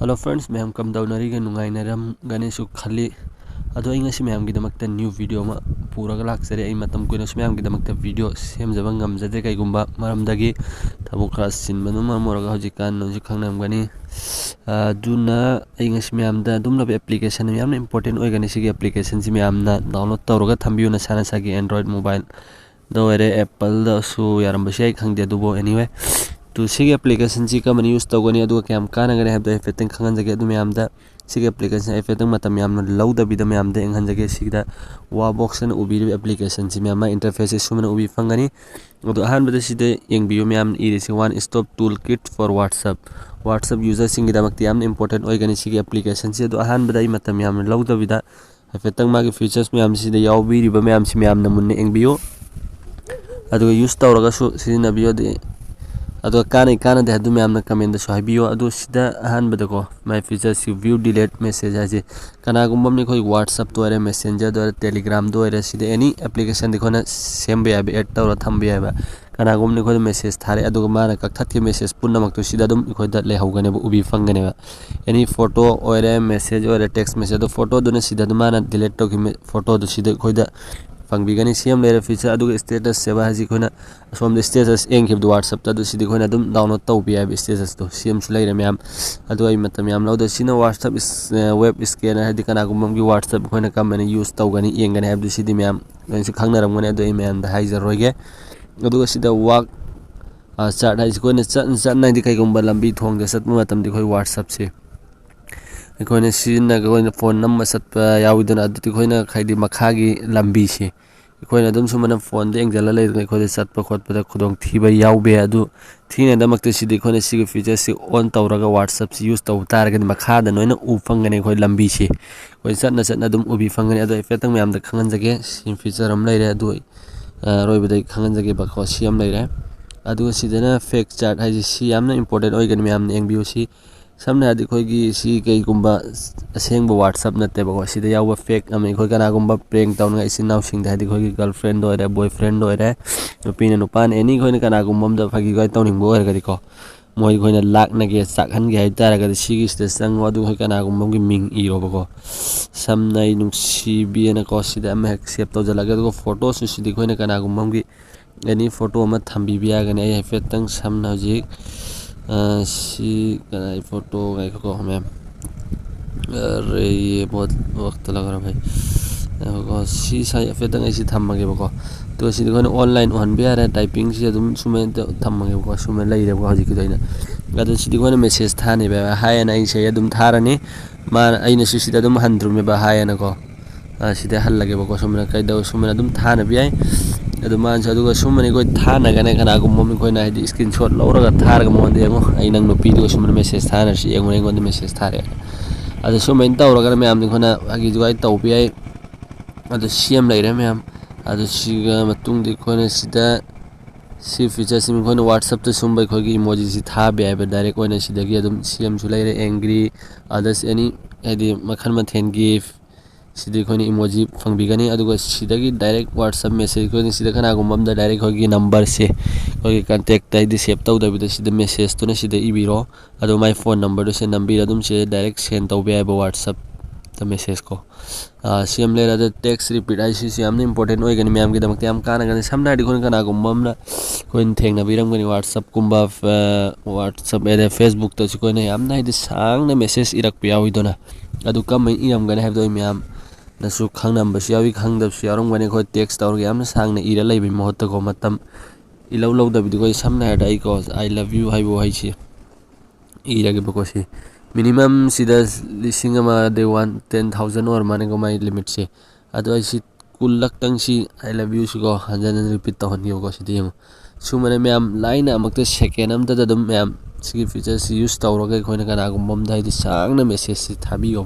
Hello friends, मैं हम कम दौनरी के नुंगाइनरम गणेश खली अदो आई ngasi मैम गिदमकता न्यू वीडियो मा पूरा लाक्सरे आई मतम कोइनस मैम गिदमकता वीडियो सेमजब ngamjade kaigumba maramdagi thabu khara sinbanu mamoraga hojikan nonji khangnamgani aduna ai ngasi ma'am दा dumla application ma'am important oigani sigi application si ma'am na download tawraga thambiu na sana sagi android mobile do ere apple da su yarambasi ai khangde dubo anyway तो सिगे application C कमन use तौगनी अदु क्याम कानगने हैब the affecting खंगन जगे अदु ma'am the सिगे application affecting मतम याम लौद बिद ma'am the एंगन जगे सिगदा वा box न उबी एप्लीकेशन सी म्याम इंटरफेस सुमन उबी फंगनी अदु अहान बद सिदे यंगबियो म्याम इरिसे one stop tool kit for WhatsApp user सिंग दमक याम इंपोर्टेंट ओइगनी सिगे एप्लीकेशन सी अदु अहान बद मतम याम लौद बिद एफेक्टिंग मागे फीचर्स म्याम सिदे यावबी रिबा म्याम सी म्याम न मुन्ने यंगबियो अदु यूज तौरगा सु सिनबियो दे अदो काना दे हदु मैम कमेंट द हाइबियो अदो सिदा अहान बदको माय features you view delete message हाजे कना गुम्बम नि खोई व्हाट्सएप तो रे मैसेंजर दो टेलीग्राम दो रे सिदे एनी एप्लीकेशन दिखोना सेम बे आबे ऐड तौर थम बे आबा कना गुम नि खोई मैसेज थारे अदो माना ककथत के मैसेज पुन्ना मक तो सिदा दुम खोई द ले होगने उबी फंगने बा एनी फोटो और मैसेज और टेक्स्ट मैसेज दो फोटो दुने सिदा माना डिलीट तो की फोटो दो सिदा खोई द फंगबिगनी सेम लेरे फीचर अदुग स्टेटस सेवा हजी खोना सोम स्टेटस एंगिब द व्हाट्सएप तदु सिदि खोना दुम डाउनलोड तौ बि आब स्टेटस तो सेम सु लेरे मैम अदु आई मतम याम लौद सिना व्हाट्सएप वेब स्कैनर हदि कना गुमम की व्हाट्सएप खोना कमने यूज तौगनी एंगने हब सिदि मैम गनसु खंगनरमगने अदु मैम द हाइजर रोगे अदुग सिदा वाक चार्ट हाइज खोना चन नाइदि कैगुम्बा लंबी थोंग दे सत मतम दि खोइ व्हाट्सएप से खोना सिना खोना फोन नंबर सत याउदना अदु खोना खाइदि मखागी लंबी से खोना दम सुमन फोन दे एंगल ले खोदे सत खोत पद खुदोंग थीबा याउबे अदु थीने दमक सिदि खोना सिगे फीचर से ऑन तौरगा व्हाट्सएप से यूज तौ तारगन मखादा नोइना उ फंगने खोइ लंबी से खोइ सतना दुम उबी फंगने अदु एफेक्टंग मैम द खंगन जगे सिम फीचर हम लेरे अदु रोइबदai खंगन जगे बखो सिम लेरे अदु सिदना फेक चार्ट हाइजि सि यामना इंपोर्टेंट ओइगन मैम एंगबियो सि सामने आदि खोइगी सि कईगुम्बा असेंग व्हाट्सएप नते बको सिदा याव फेक अमे खोइ कनागुम्बा प्रेंक तौन इसिन नाउ सिंग दादि खोइगी गर्लफ्रेंड ओरे बॉयफ्रेंड ओरे नुपिन नुपान एनी खोइन कनागुम्बम द फगी गय तौनिंग बो ओरे गदिको मोइ खोइन लाक नगे चाखन गे हाइतारा गदि सिगी स्टेज संग अदु खोइ कनागुम्बम गी मिंग इरो बको सामनाइ नुक्सी बिएना को सिदा अमे एक्सेप्ट तौ जलागे दो फोटो सु सिदि खोइन कनागुम्बम गी एनी फोटो अमा थम्बि बिया गने आई फेतंग सामना जी सी कनाई फोटो गाय को हमें अरे ये बहुत वक्त लग रहा भाई सी साइ फेतंग ऐसी थम्मगे बको तो सी देखो ऑनलाइन वन भी आ रहा है टाइपिंग से तुम सुमे थम्मगे बको सुमे लई रे बको हजी की दोइना गदो सी देखो मैसेज थाने बे हाय ना इसे तुम थारने मा आइने सुसिदा तुम हंद्रु में बा हाय ना को सीधे हल लगे बको सुमे कई दो सुमे तुम थाने भी आई अदु मानस अदुगा सुमने कोइ थाना गने कना गुम्मम कोइ ना दि स्क्रीनशॉट लौरगा थारगा मोंदे यंगो आई नंग नुपी दो सुमने मैसेज थाना सि यंगो यंगो मैसेज थारे अदु सुमेन तौरगा मैम दिखोना आगी जुगाई तौपि आई अदु सीएम लेरे मैम अदु सिगा मतुंग दिखोना सिदा सी फीचर सिम खोना व्हाट्सएप तो सुमबै खोगी इमोजी सि था बे आबे डायरेक्ट ओइना सिदगी अदुम सीएम सु लेरे एंग्री अदर्स एनी एदि मखन मथेन गिफ्ट सिदि खोनि इमोजी फंगबिगनी अदुगा सिदगी डायरेक्ट व्हाट्सएप मैसेज खोनि सिदा खना गुम्बम द डायरेक्ट खोगी नंबर से खोगी कांटेक्ट ताइदि सेव तौ दबिद सिदा मैसेज तो न सिदा इबिरो अदु माय फोन नंबर से नंबर अदुम से डायरेक्ट सेंड तौ बे आबे व्हाट्सएप द मैसेज को सीएम लेरा द टेक्स्ट रिपीट आइसी से हमने इंपोर्टेंट ओइगनी मैम के दमक याम काना गने समना दि खोन कना गुम्बम न खोइन थेंगना बिरम गनी व्हाट्सएप कुम्बा व्हाट्सएप एदे फेसबुक तो कोइन याम नाइ दि सांग न मैसेज इरक पियावि दोना अदु कम इरम गने हैब दो मैम नसु खंगनम बस यावी खंगदब सियारम गने खो टेक्स्ट तौर याम सांगने इरा लैबि महत को मतम इलौ लौ दबि को समना हट आई को आई लव यू हाइबो हाइछि इरा के बको से मिनिमम सिदा लिसिंग मा दे 10,000 और माने को माइ लिमिट से अदो आइसि कुलक तंग सी आई लव यू सिको हंजन रिपीट तो हनियो को सिदि सुमने मैम लाइन अमक सेकेंड अम ददम मैम सिगी फीचर सी यूज तौरगे खोइन कना गुम्बम दाइ सांगना मैसेज सी थाबियो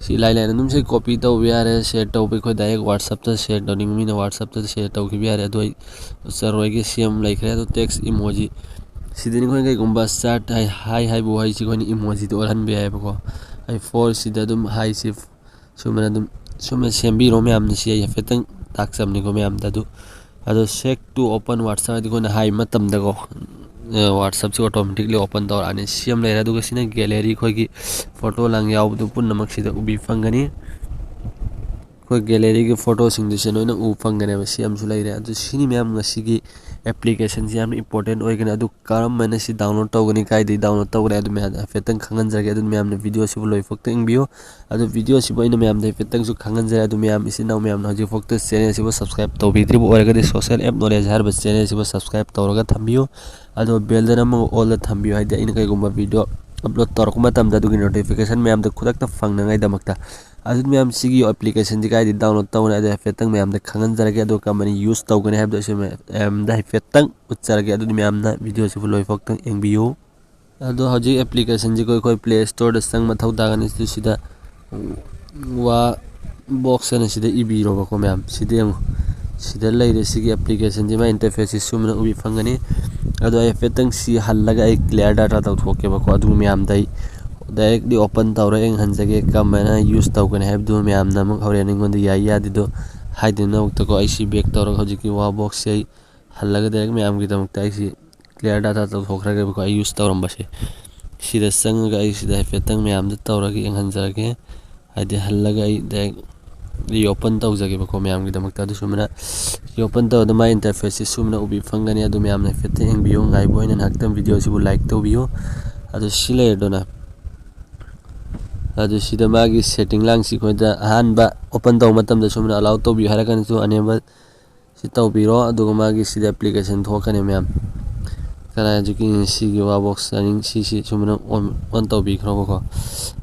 सी लाइन तुम से कॉपी तो भी आ रहे शेयर तो भी कोई डायरेक्ट व्हाट्सएप तो शेयर तो नहीं मीन व्हाट्सएप तो शेयर तो भी आ रहे तो सर रोई के सीएम लाइक रहे तो टेक्स्ट इमोजी सीधे नहीं कोई गुम्बा स्टार्ट हाई हाई वो हाई सी कोई इमोजी तो और भी आए बको आई फोर सीधा तुम हाई सी सुमन सेम भी रो में आमने सी आई फेतंग ताक सब निको में आम दादू अदो शेक टू ओपन व्हाट्सएप दिखो ना हाई मतम दको WhatsApp से ऑटोमेटिकली ओपन तौरानी सेम लेरे अदुगा सिना गैलरी खोगी फोटो लांग यावदु पुनमक सिदा उबी फंगनी कोई गैलरी के फोटो सिंग दिसे नोइना उ फंगने बा सेम सु लेरे अदु सिनी मैम ngasi एप्लीकेशन से याम इंपोर्टेंट ओइगने अदु करम मैंने सि डाउनलोड तौगनी काइदि डाउनलोड तौगरे अदु मैम फेतंग खंगन जगे अदु मैम ने वीडियो सि लोइ फक्त इंबियो अदु वीडियो सि बोइना मैम दे फेतंग सु खंगन जगे अदु मैम इसी नाउ मैम हजि फक्त चैनल सि सब्सक्राइब तौबिद्रि ओरगदि सोशल ऐप नॉलेज हर बस चैनल सि सब्सक्राइब तौरगा थंबियो अदु बेल दन म ऑल द थंबियो हाइदि इन कइगुम्बा वीडियो अपलोड तौरक मतम द दुगि नोटिफिकेशन मैम द खुदक त फंगनगाइ दमकता अदु मैम सिगी एप्लीकेशन दि काइदि डाउनलोड तौने अदु फेतंग मैम द खंगन जगे अदु कमनि यूज तौगने हैब द मैम द फेतंग उच्चरगे अदु मैम ना वीडियो सि लोइ फक्त एंबियो अदु हजि एप्लीकेशन जि कोई प्ले स्टोर द संग मथौ दागन इस सिदा वा बॉक्स न सिदा इबिरो बको मैम सिदे सिदा लेरे सिगी एप्लीकेशन जि मा इंटरफेस सुमना उबि फंगनी अदु आई फेतंग सि हल्लगा आई क्लियर डाटा तौ थोके बको अदु मैम दai डायरेक्टली ओपन तौर एंग हंजगे कमना यूज तौगने हैब दु मैम ना मक हौरेन इंगोंद याई यादि दो हाइदिना उक्तको आई सि बैक तौर हजि कि वा बॉक्स से हल्लगा डायरेक्ट मैम की दमकता आई सि क्लियर डाटा तौ थोखरगे बको आई यूज तौरम बसे सिदा संग आई सिदा फेतंग मैम द तौरगे एंग हंजरगे हाइदि हल्लगा आई डायरेक्ट ओपन तौजगे बको मैम की दमकता दु सुमना ओपन तौ द माय इंटरफेस सुमना उबि फंगनी अदु मैम ने फेते एंग बियो गाइ बोइन हक्तम वीडियो सिबु लाइक तौबियो अदु सिले दोना अदु सिदा मागी सेटिंग लांग सि खोदा अहानबा ओपन तौ मतम द सुमना अलाउ तौबियो हरकन सु अनेबल सि तौबिरो अदु मागी सिदा एप्लीकेशन थोकने मैम कना जुकी सिगी वा बॉक्स रनिंग सि सुमना ऑन तौबिखरो बको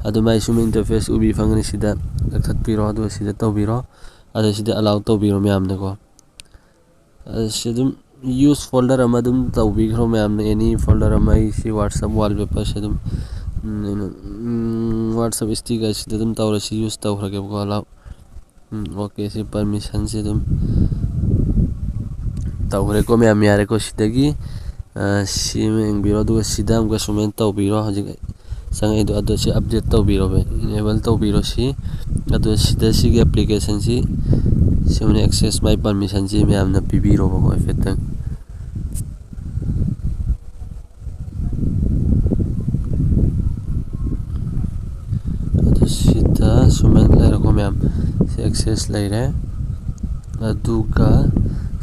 अदु माई सुम इंटरफेस उबि फंगनी सिदा लखतपिरो अदु सिदा तौबिरो अदु सिदा अलाउ तौबिरो मैम नको सिदुम यूज फोल्डर अमदुम तौबिखरो मैम ने एनी फोल्डर अमai सि WhatsApp वॉलपेपर सिदुम WhatsApp स्टिकर सिदुम तौर सि use तौखरगे बको allow okay C permission सिदुम तौरे को मैम यारे को सिदगी सिमेंग बिरो दु सिदाम का सुमेन तौबिरो हजि संगे दु अदु सि अपडेट तौबिरो बे इनेबल तौबिरो सि अदु सिदा सिगे एप्लीकेशन सि सिमने एक्सेस माय परमिशन सि मैम ना पिबिरो बको फेतंग अदु सिदा सुमेन लेरो को मैम से एक्सेस लेरे अदुगा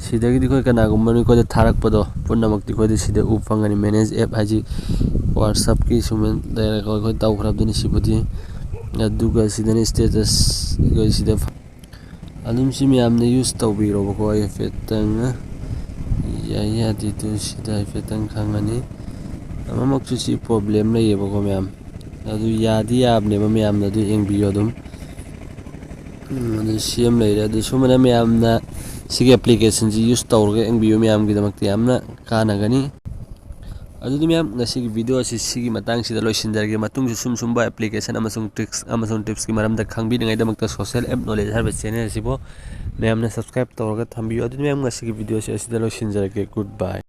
सिदगी दिखोय कनागुम्बनि को थारक पदो पुनमक दिखोय दि सिदे उ फंगनि मैनेज ऐप हाजि WhatsApp की सुमेन लेरे को तौखरब दनि सिबुदि अदुगा सिदनि स्टेटस को सिदे अदुम सि मैम ने यूज तौबिरो बको आई फेतंग या दि दु सिदा फेतंग खंगनि अममक सि प्रॉब्लम ले बको मैम अदु यादि याबने मैम ना दु एंबियो दुम अदु सेम लेरे अदु सुमना मैम ना सिगे एप्लीकेशन जी यूज तौरगे एंबियो मैम की दमकते यामना कानागनी अदु मैम ngasi वीडियो असि सिगी मतंग सिदा लोइसिनजरगे मतुंग सुम सुमबा एप्लीकेशन अमसुंग टिप्स की मरम द खंगबि नgai दमकता सोशल ऐप नॉलेज हर चैनल सिबो मैम ने सब्सक्राइब तौरगा थंबियो अदु मैम ngasi वीडियो से सिदा लोइसिनजरगे गुड बाय।